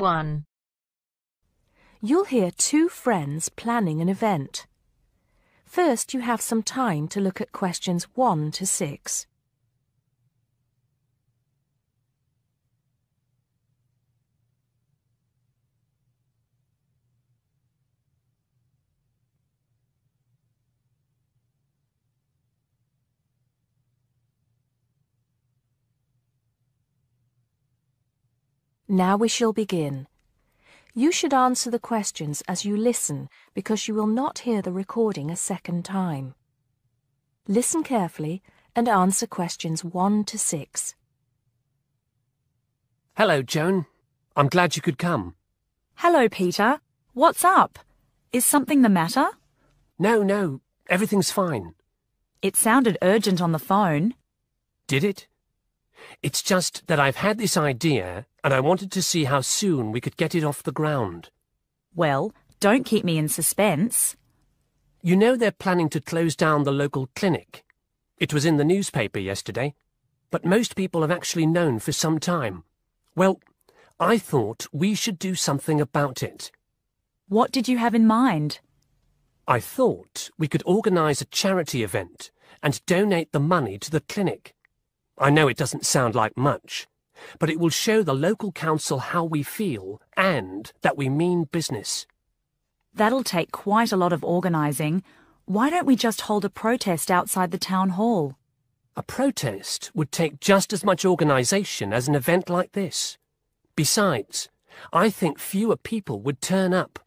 1. You'll hear two friends planning an event. First, you have some time to look at questions 1 to 6. Now we shall begin. You should answer the questions as you listen because you will not hear the recording a second time. Listen carefully and answer questions 1 to 6. Hello, Joan. I'm glad you could come. Hello, Peter. What's up? Is something the matter? No, everything's fine. It sounded urgent on the phone. Did it? It's just that I've had this idea and I wanted to see how soon we could get it off the ground. Well, don't keep me in suspense. You know they're planning to close down the local clinic. It was in the newspaper yesterday, but most people have actually known for some time. Well, I thought we should do something about it. What did you have in mind? I thought we could organise a charity event and donate the money to the clinic. I know it doesn't sound like much, but it will show the local council how we feel and that we mean business. That'll take quite a lot of organising. Why don't we just hold a protest outside the town hall? A protest would take just as much organisation as an event like this. Besides, I think fewer people would turn up.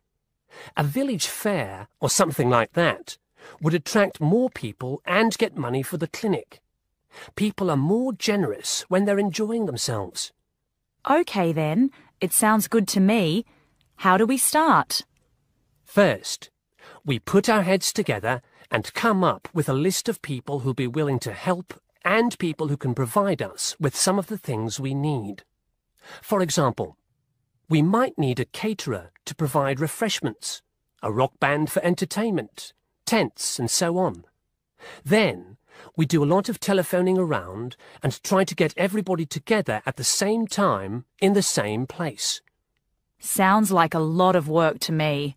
A village fair or something like that would attract more people and get money for the clinic. People are more generous when they're enjoying themselves. OK then, it sounds good to me. How do we start? First, we put our heads together and come up with a list of people who'll be willing to help and people who can provide us with some of the things we need. For example, we might need a caterer to provide refreshments, a rock band for entertainment, tents and so on. Then, we do a lot of telephoning around and try to get everybody together at the same time in the same place. Sounds like a lot of work to me.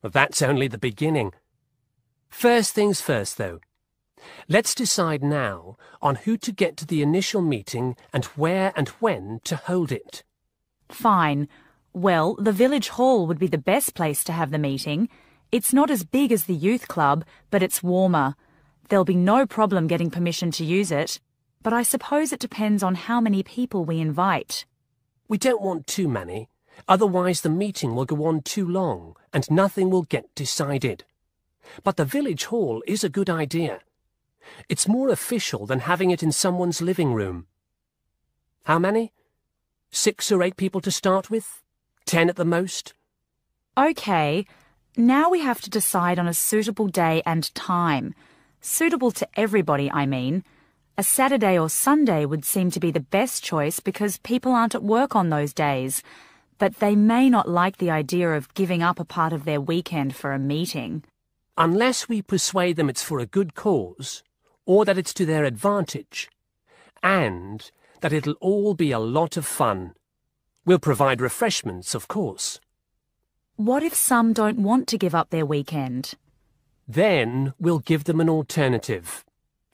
Well, that's only the beginning. First things first, though. Let's decide now on who to get to the initial meeting and where and when to hold it. Fine. Well, the village hall would be the best place to have the meeting. It's not as big as the youth club, but it's warmer. There'll be no problem getting permission to use it, but I suppose it depends on how many people we invite. We don't want too many, otherwise the meeting will go on too long and nothing will get decided. But the village hall is a good idea. It's more official than having it in someone's living room. How many? 6 or 8 people to start with? 10 at the most? OK, now we have to decide on a suitable day and time. Suitable to everybody, I mean. A Saturday or Sunday would seem to be the best choice because people aren't at work on those days. But they may not like the idea of giving up a part of their weekend for a meeting. Unless we persuade them it's for a good cause, or that it's to their advantage, and that it'll all be a lot of fun. We'll provide refreshments, of course. What if some don't want to give up their weekend? Then we'll give them an alternative.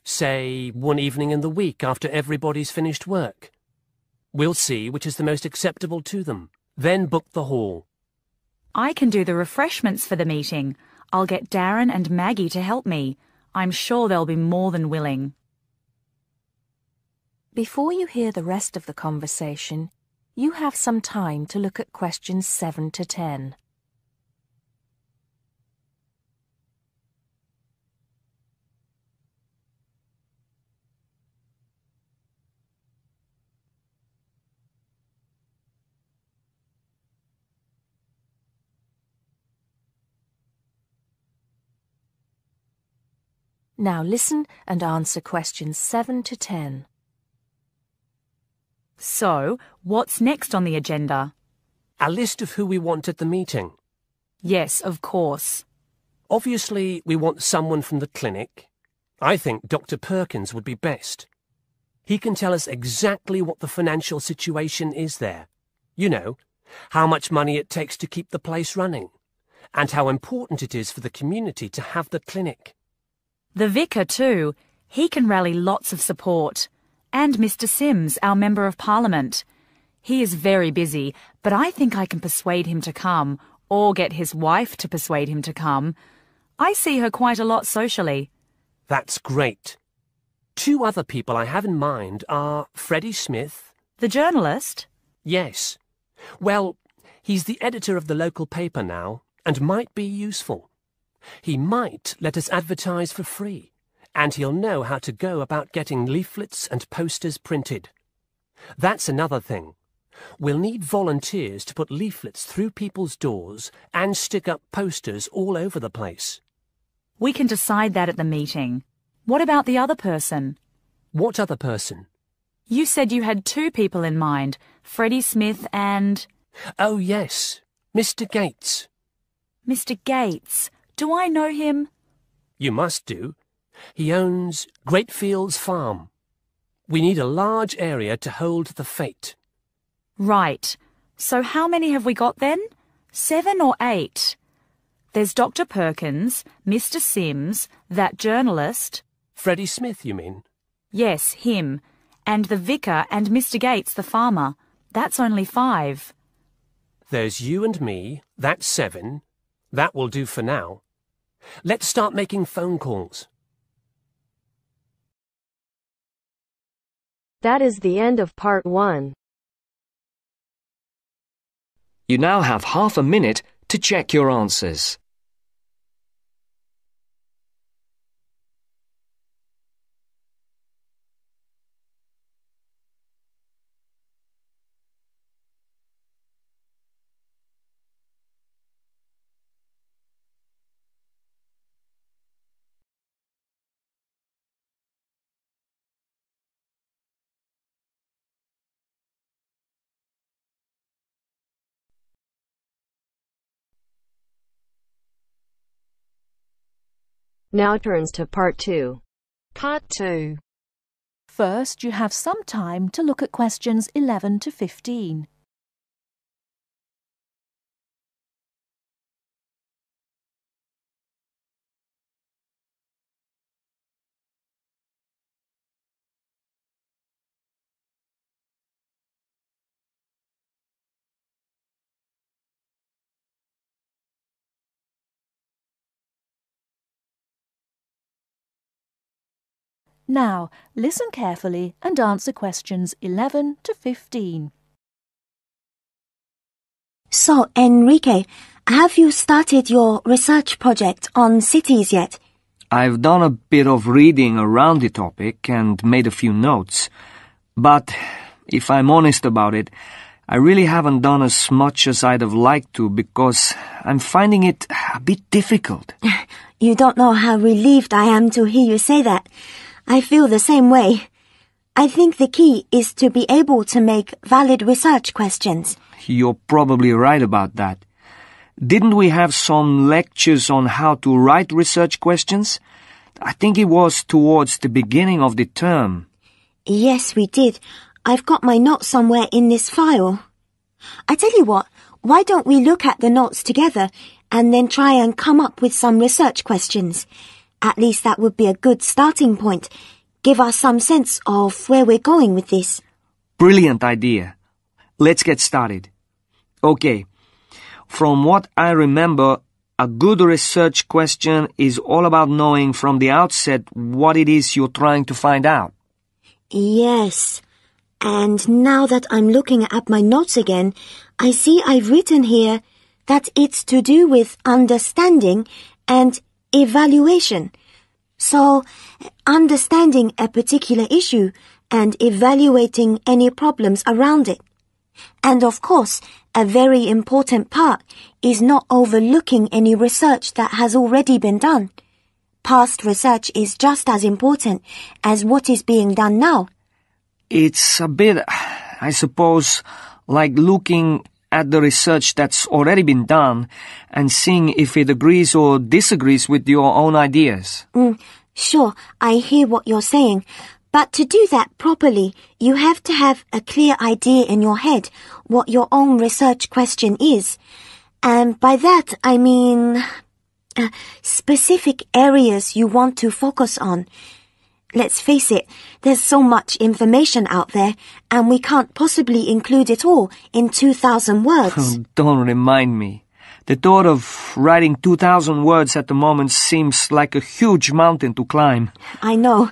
Say, one evening in the week after everybody's finished work. We'll see which is the most acceptable to them. Then book the hall. I can do the refreshments for the meeting. I'll get Darren and Maggie to help me. I'm sure they'll be more than willing. Before you hear the rest of the conversation, you have some time to look at questions 7 to 10. Now listen and answer questions 7 to 10. So, what's next on the agenda? A list of who we want at the meeting. Yes, of course. Obviously, we want someone from the clinic. I think Dr. Perkins would be best. He can tell us exactly what the financial situation is there. You know, how much money it takes to keep the place running, and how important it is for the community to have the clinic. The vicar, too. He can rally lots of support. And Mr. Sims, our Member of Parliament. He is very busy, but I think I can persuade him to come, or get his wife to persuade him to come. I see her quite a lot socially. That's great. 2 other people I have in mind are Freddie Smith. The journalist? Yes. Well, he's the editor of the local paper now, and might be useful. He might let us advertise for free, and he'll know how to go about getting leaflets and posters printed. That's another thing. We'll need volunteers to put leaflets through people's doors and stick up posters all over the place. We can decide that at the meeting. What about the other person? What other person? You said you had 2 people in mind, Freddie Smith and... Oh, yes, Mr. Gates. Mr. Gates. Do I know him? You must do. He owns Greatfields Farm. We need a large area to hold the fete. Right. So how many have we got then? 7 or 8? There's Dr. Perkins, Mr. Sims, that journalist... Freddie Smith, you mean? Yes, him. And the vicar and Mr. Gates, the farmer. That's only 5. There's you and me. That's 7. That will do for now. Let's start making phone calls. That is the end of part 1. You now have half a minute to check your answers. Now turns to part 2. Part 2. First, you have some time to look at questions 11 to 15. Now, listen carefully and answer questions 11 to 15. So, Enrique, have you started your research project on cities yet? I've done a bit of reading around the topic and made a few notes. But, if I'm honest about it, I really haven't done as much as I'd have liked to because I'm finding it a bit difficult. You don't know how relieved I am to hear you say that. I feel the same way. I think the key is to be able to make valid research questions. You're probably right about that. Didn't we have some lectures on how to write research questions? I think it was towards the beginning of the term. Yes, we did. I've got my notes somewhere in this file. I tell you what, why don't we look at the notes together and then try and come up with some research questions? At least that would be a good starting point. Give us some sense of where we're going with this. Brilliant idea. Let's get started. Okay. From what I remember, a good research question is all about knowing from the outset what it is you're trying to find out. Yes. And now that I'm looking at my notes again, I see I've written here that it's to do with understanding and evaluation. So, understanding a particular issue and evaluating any problems around it. And of course, a very important part is not overlooking any research that has already been done. Past research is just as important as what is being done now. It's a bit, I suppose, like looking at the research that's already been done and seeing if it agrees or disagrees with your own ideas. Sure, I hear what you're saying, But to do that properly, you have to have a clear idea in your head what your own research question is. And by that, I mean specific areas you want to focus on. Let's face it, there's so much information out there, and we can't possibly include it all in 2,000 words. Don't remind me. The thought of writing 2,000 words at the moment seems like a huge mountain to climb. I know,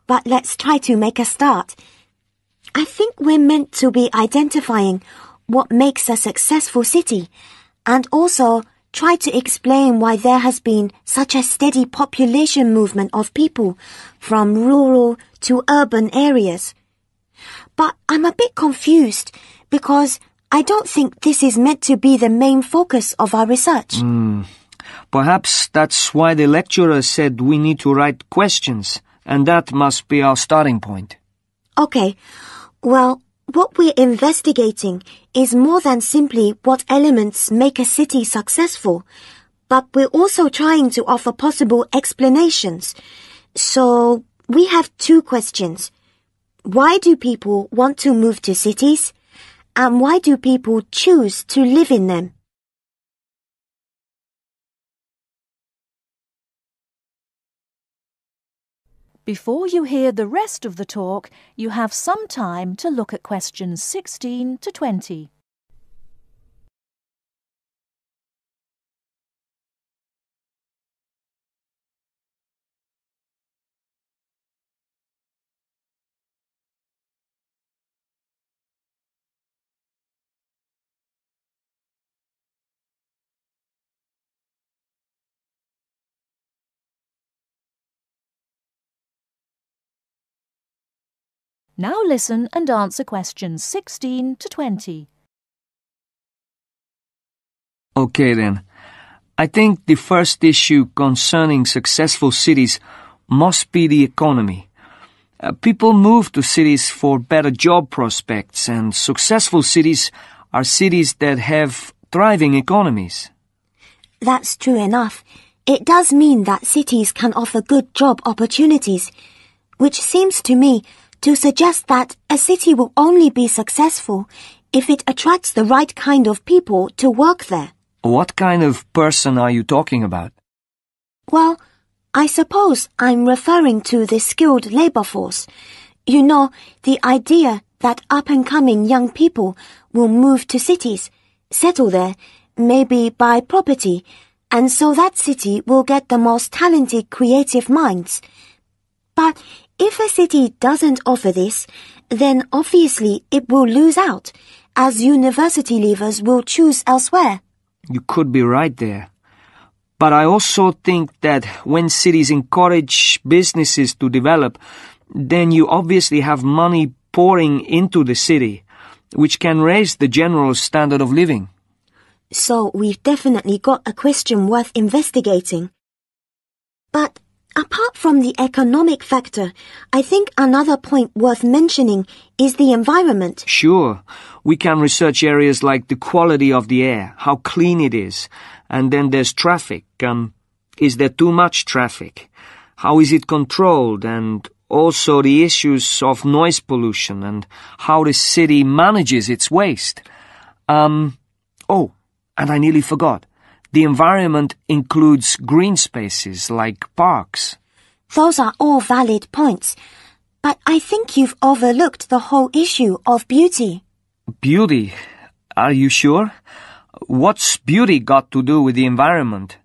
but let's try to make a start. I think we're meant to be identifying what makes a successful city, and also try to explain why there has been such a steady population movement of people from rural to urban areas. But I'm a bit confused because I don't think this is meant to be the main focus of our research. Perhaps that's why the lecturer said we need to write questions, and that must be our starting point. Okay, well, what we're investigating is more than simply what elements make a city successful, but we're also trying to offer possible explanations. So, we have 2 questions. Why do people want to move to cities? And why do people choose to live in them? Before you hear the rest of the talk, you have some time to look at questions 16 to 20. Now listen and answer questions 16 to 20. Okay then. I think the first issue concerning successful cities must be the economy. People move to cities for better job prospects, and successful cities are cities that have thriving economies. That's true enough. It does mean that cities can offer good job opportunities, which seems to me to suggest that a city will only be successful if it attracts the right kind of people to work there. What kind of person are you talking about? Well, I suppose I'm referring to the skilled labor force. You know, the idea that up-and-coming young people will move to cities, settle there, maybe buy property, and so that city will get the most talented creative minds. But if a city doesn't offer this, then obviously it will lose out, as university leavers will choose elsewhere. You could be right there. But I also think that when cities encourage businesses to develop, then you obviously have money pouring into the city, which can raise the general standard of living. So we've definitely got a question worth investigating. But apart from the economic factor, I think another point worth mentioning is the environment. Sure, we can research areas like the quality of the air, how clean it is, and then there's traffic. Is there too much traffic? How is it controlled? And also the issues of noise pollution and how the city manages its waste. Oh, and I nearly forgot. The environment includes green spaces like parks. Those are all valid points, but I think you've overlooked the whole issue of beauty. Beauty? Are you sure? What's beauty got to do with the environment?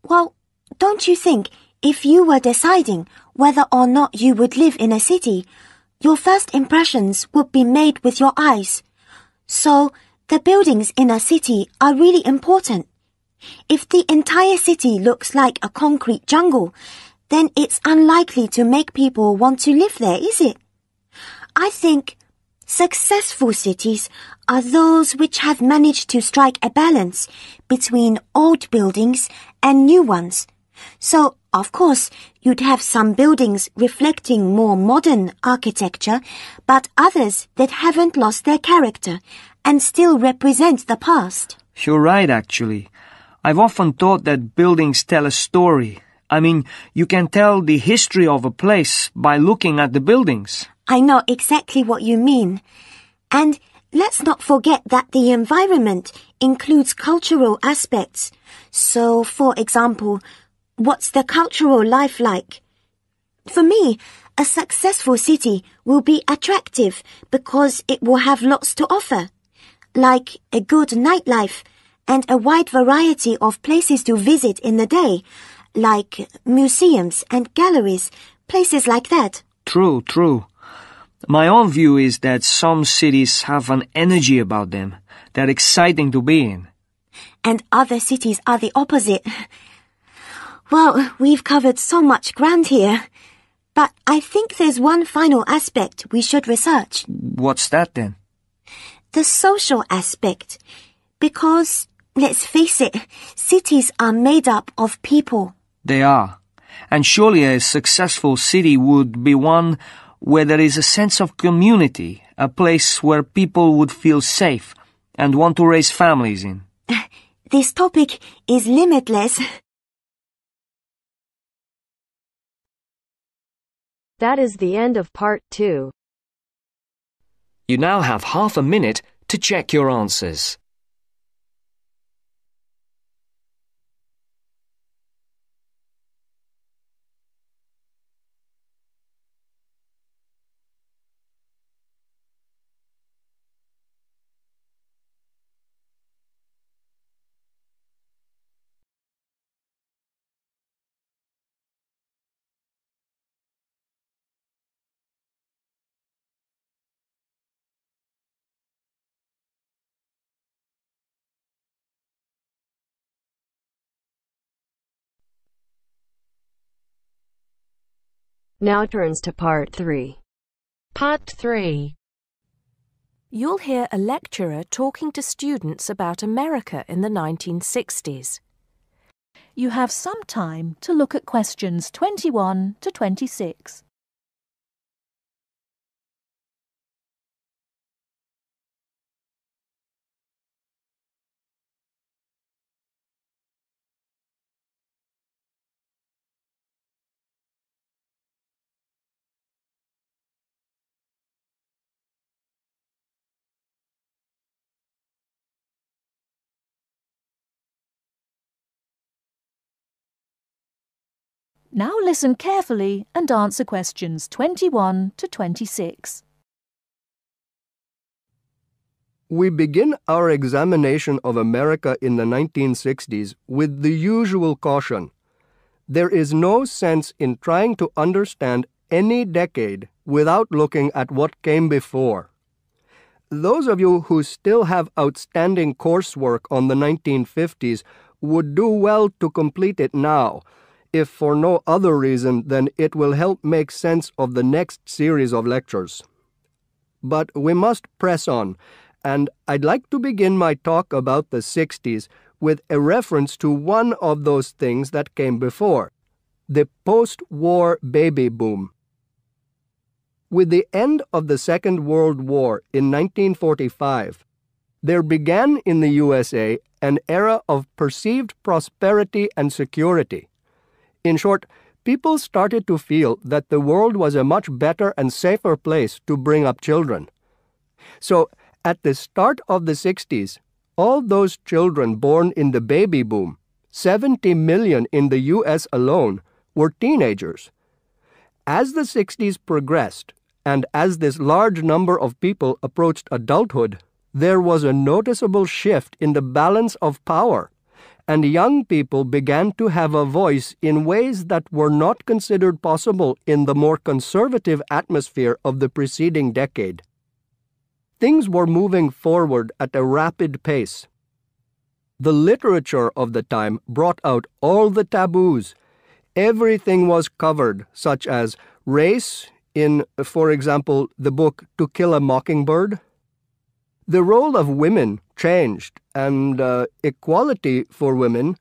Well, don't you think if you were deciding whether or not you would live in a city, your first impressions would be made with your eyes? So, the buildings in a city are really important. If the entire city looks like a concrete jungle, then it's unlikely to make people want to live there, is it? I think successful cities are those which have managed to strike a balance between old buildings and new ones. So, of course, you'd have some buildings reflecting more modern architecture, but others that haven't lost their character and still represent the past. You're right, actually. I've often thought that buildings tell a story, I mean, you can tell the history of a place by looking at the buildings. I know exactly what you mean. And let's not forget that the environment includes cultural aspects. So, for example, what's the cultural life like? For me, a successful city will be attractive because it will have lots to offer, like a good nightlife and a wide variety of places to visit in the day, like museums and galleries, places like that. True, true. My own view is that some cities have an energy about them. They're exciting to be in. And other cities are the opposite. Well, we've covered so much ground here. But I think there's one final aspect we should research. What's that then? The social aspect. Because, let's face it, cities are made up of people. They are. And surely a successful city would be one where there is a sense of community, a place where people would feel safe and want to raise families in. This topic is limitless. That is the end of part 2. You now have half a minute to check your answers. Now turns to part 3. Part 3. You'll hear a lecturer talking to students about America in the 1960s. You have some time to look at questions 21 to 26. Now listen carefully and answer questions 21 to 26. We begin our examination of America in the 1960s with the usual caution. There is no sense in trying to understand any decade without looking at what came before. Those of you who still have outstanding coursework on the 1950s would do well to complete it now, if for no other reason than it will help make sense of the next series of lectures. But we must press on, and I'd like to begin my talk about the 60s with a reference to one of those things that came before, the post-war baby boom. With the end of the Second World War in 1945, there began in the USA an era of perceived prosperity and security. In short, people started to feel that the world was a much better and safer place to bring up children. So, at the start of the 60s, all those children born in the baby boom, 70 million in the US alone, were teenagers. As the 60s progressed, and as this large number of people approached adulthood, there was a noticeable shift in the balance of power, and young people began to have a voice in ways that were not considered possible in the more conservative atmosphere of the preceding decade. Things were moving forward at a rapid pace. The literature of the time brought out all the taboos. Everything was covered, such as race in, for example, the book To Kill a Mockingbird. The role of women changed, and equality for women,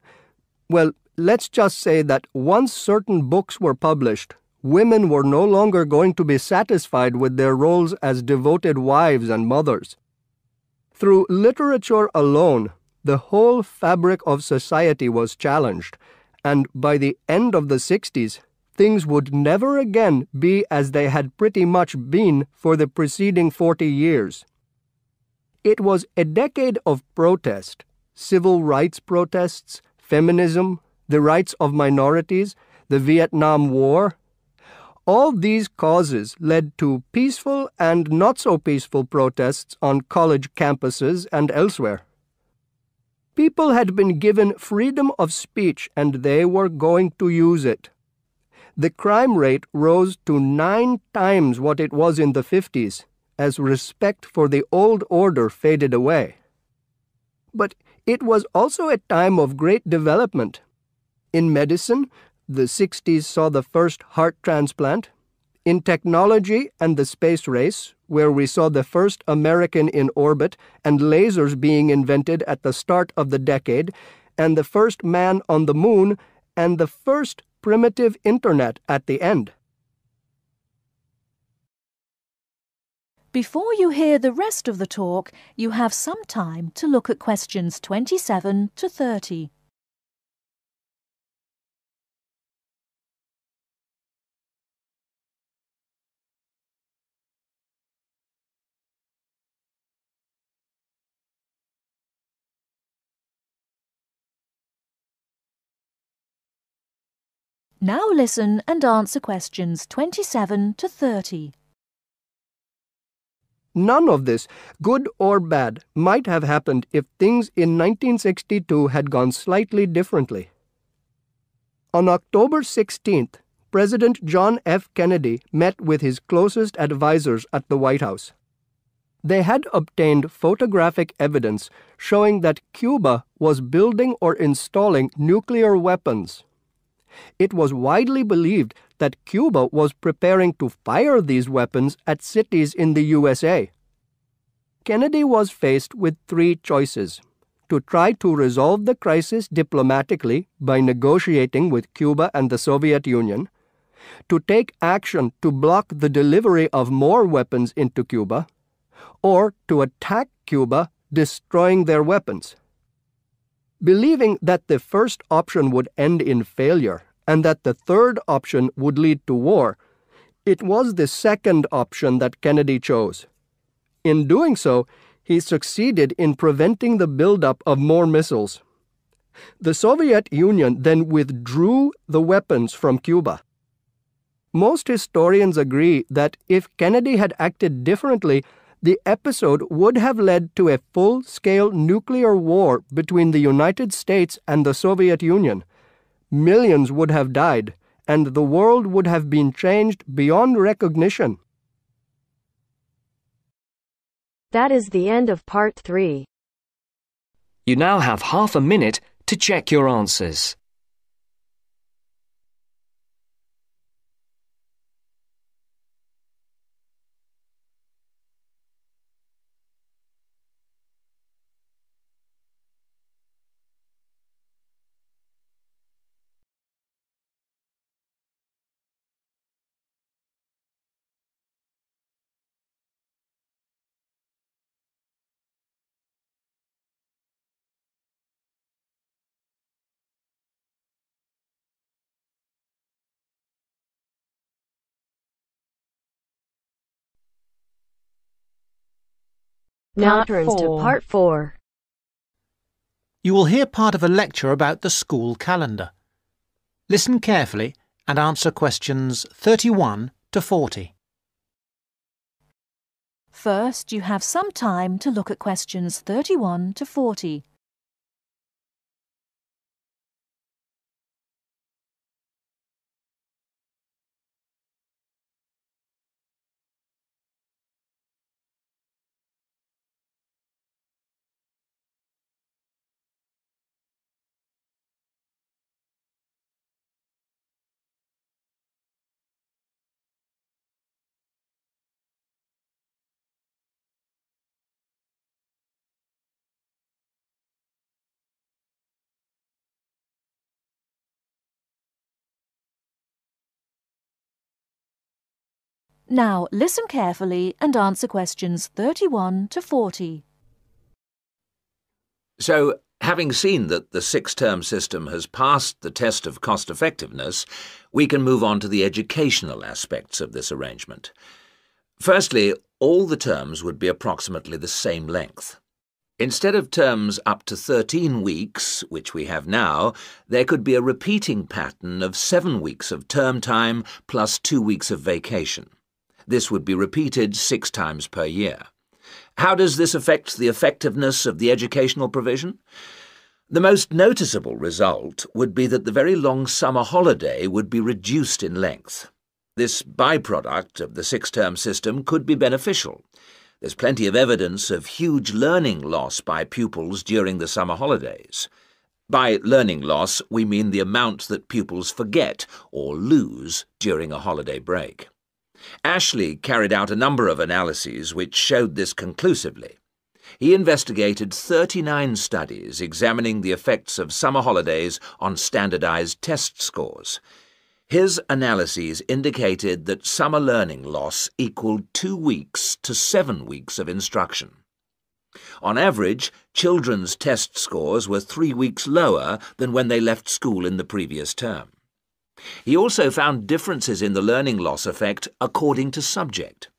well, let's just say that once certain books were published, women were no longer going to be satisfied with their roles as devoted wives and mothers. Through literature alone, the whole fabric of society was challenged, and by the end of the 60s, things would never again be as they had pretty much been for the preceding 40 years. It was a decade of protest, civil rights protests, feminism, the rights of minorities, the Vietnam War. All these causes led to peaceful and not-so-peaceful protests on college campuses and elsewhere. People had been given freedom of speech and they were going to use it. The crime rate rose to 9 times what it was in the 50s, as respect for the old order faded away. But it was also a time of great development. In medicine, the 60s saw the first heart transplant. In technology and the space race, where we saw the first American in orbit and lasers being invented at the start of the decade, and the first man on the moon, and the first primitive internet at the end. Before you hear the rest of the talk, you have some time to look at questions 27 to 30. Now listen and answer questions 27 to 30. None of this, good or bad, might have happened if things in 1962 had gone slightly differently. On October 16th, President John F. Kennedy met with his closest advisors at the White House. They had obtained photographic evidence showing that Cuba was building or installing nuclear weapons. It was widely believed that Cuba was preparing to fire these weapons at cities in the USA. Kennedy was faced with 3 choices: to try to resolve the crisis diplomatically by negotiating with Cuba and the Soviet Union, to take action to block the delivery of more weapons into Cuba, or to attack Cuba, destroying their weapons. Believing that the first option would end in failure and that the third option would lead to war, it was the second option that Kennedy chose. In doing so, he succeeded in preventing the buildup of more missiles. The Soviet Union then withdrew the weapons from Cuba. Most historians agree that if Kennedy had acted differently, the episode would have led to a full-scale nuclear war between the United States and the Soviet Union. Millions would have died, and the world would have been changed beyond recognition. That is the end of part 3. You now have half a minute to check your answers. Now turns to part 4. You will hear part of a lecture about the school calendar. Listen carefully and answer questions 31 to 40. First, you have some time to look at questions 31 to 40. Now listen carefully and answer questions 31 to 40. So, Having seen that the six-term system has passed the test of cost-effectiveness, we can move on to the educational aspects of this arrangement. Firstly, all the terms would be approximately the same length. Instead of terms up to 13 weeks, which we have now, there could be a repeating pattern of 7 weeks of term time plus 2 weeks of vacation. This would be repeated 6 times per year. How does this affect the effectiveness of the educational provision? The most noticeable result would be that the very long summer holiday would be reduced in length. This byproduct of the six-term system could be beneficial. There's plenty of evidence of huge learning loss by pupils during the summer holidays. By learning loss, we mean the amount that pupils forget or lose during a holiday break. Ashley carried out a number of analyses which showed this conclusively. He investigated 39 studies examining the effects of summer holidays on standardized test scores. His analyses indicated that summer learning loss equaled 2 weeks to 7 weeks of instruction. On average, children's test scores were 3 weeks lower than when they left school in the previous term. He also found differences in the learning loss effect according to subject.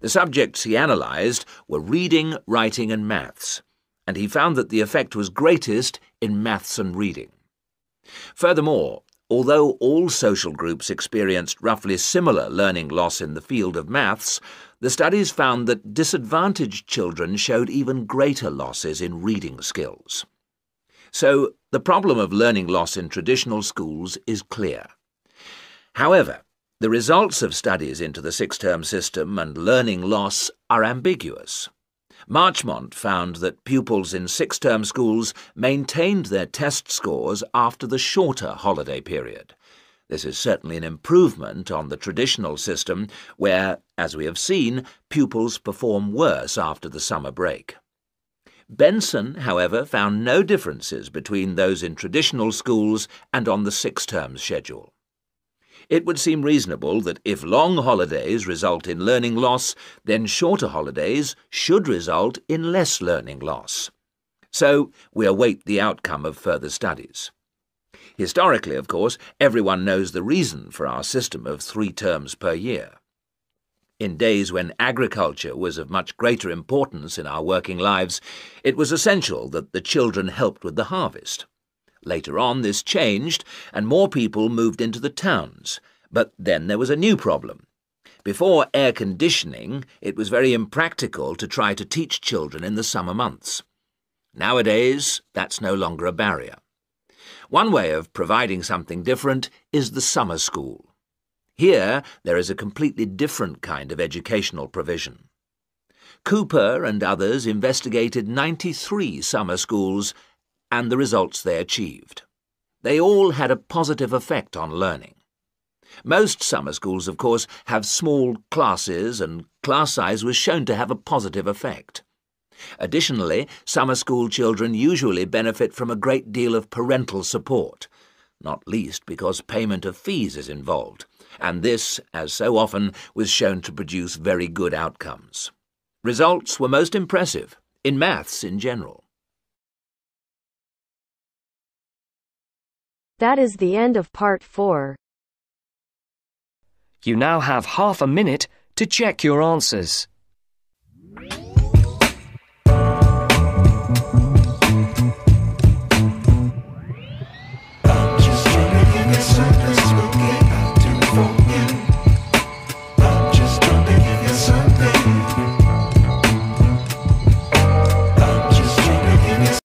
The subjects he analysed were reading, writing and maths, and he found that the effect was greatest in maths and reading. Furthermore, although all social groups experienced roughly similar learning loss in the field of maths, the studies found that disadvantaged children showed even greater losses in reading skills. So, the problem of learning loss in traditional schools is clear. However, the results of studies into the six-term system and learning loss are ambiguous. Marchmont found that pupils in six-term schools maintained their test scores after the shorter holiday period. This is certainly an improvement on the traditional system where, as we have seen, pupils perform worse after the summer break. Benson, however, found no differences between those in traditional schools and on the six-term schedule. It would seem reasonable that if long holidays result in learning loss, then shorter holidays should result in less learning loss. So we await the outcome of further studies. Historically, of course, everyone knows the reason for our system of 3 terms per year. In days when agriculture was of much greater importance in our working lives, it was essential that the children helped with the harvest. Later on, this changed, and more people moved into the towns. But then there was a new problem. Before air conditioning, it was very impractical to try to teach children in the summer months. Nowadays, that's no longer a barrier. One way of providing something different is the summer school. Here, there is a completely different kind of educational provision. Cooper and others investigated 93 summer schools and the results they achieved. They all had a positive effect on learning. Most summer schools, of course, have small classes, and class size was shown to have a positive effect. Additionally, summer school children usually benefit from a great deal of parental support, not least because payment of fees is involved, and this, as so often, was shown to produce very good outcomes. Results were most impressive, in maths in general. That is the end of part 4. You now have half a minute to check your answers.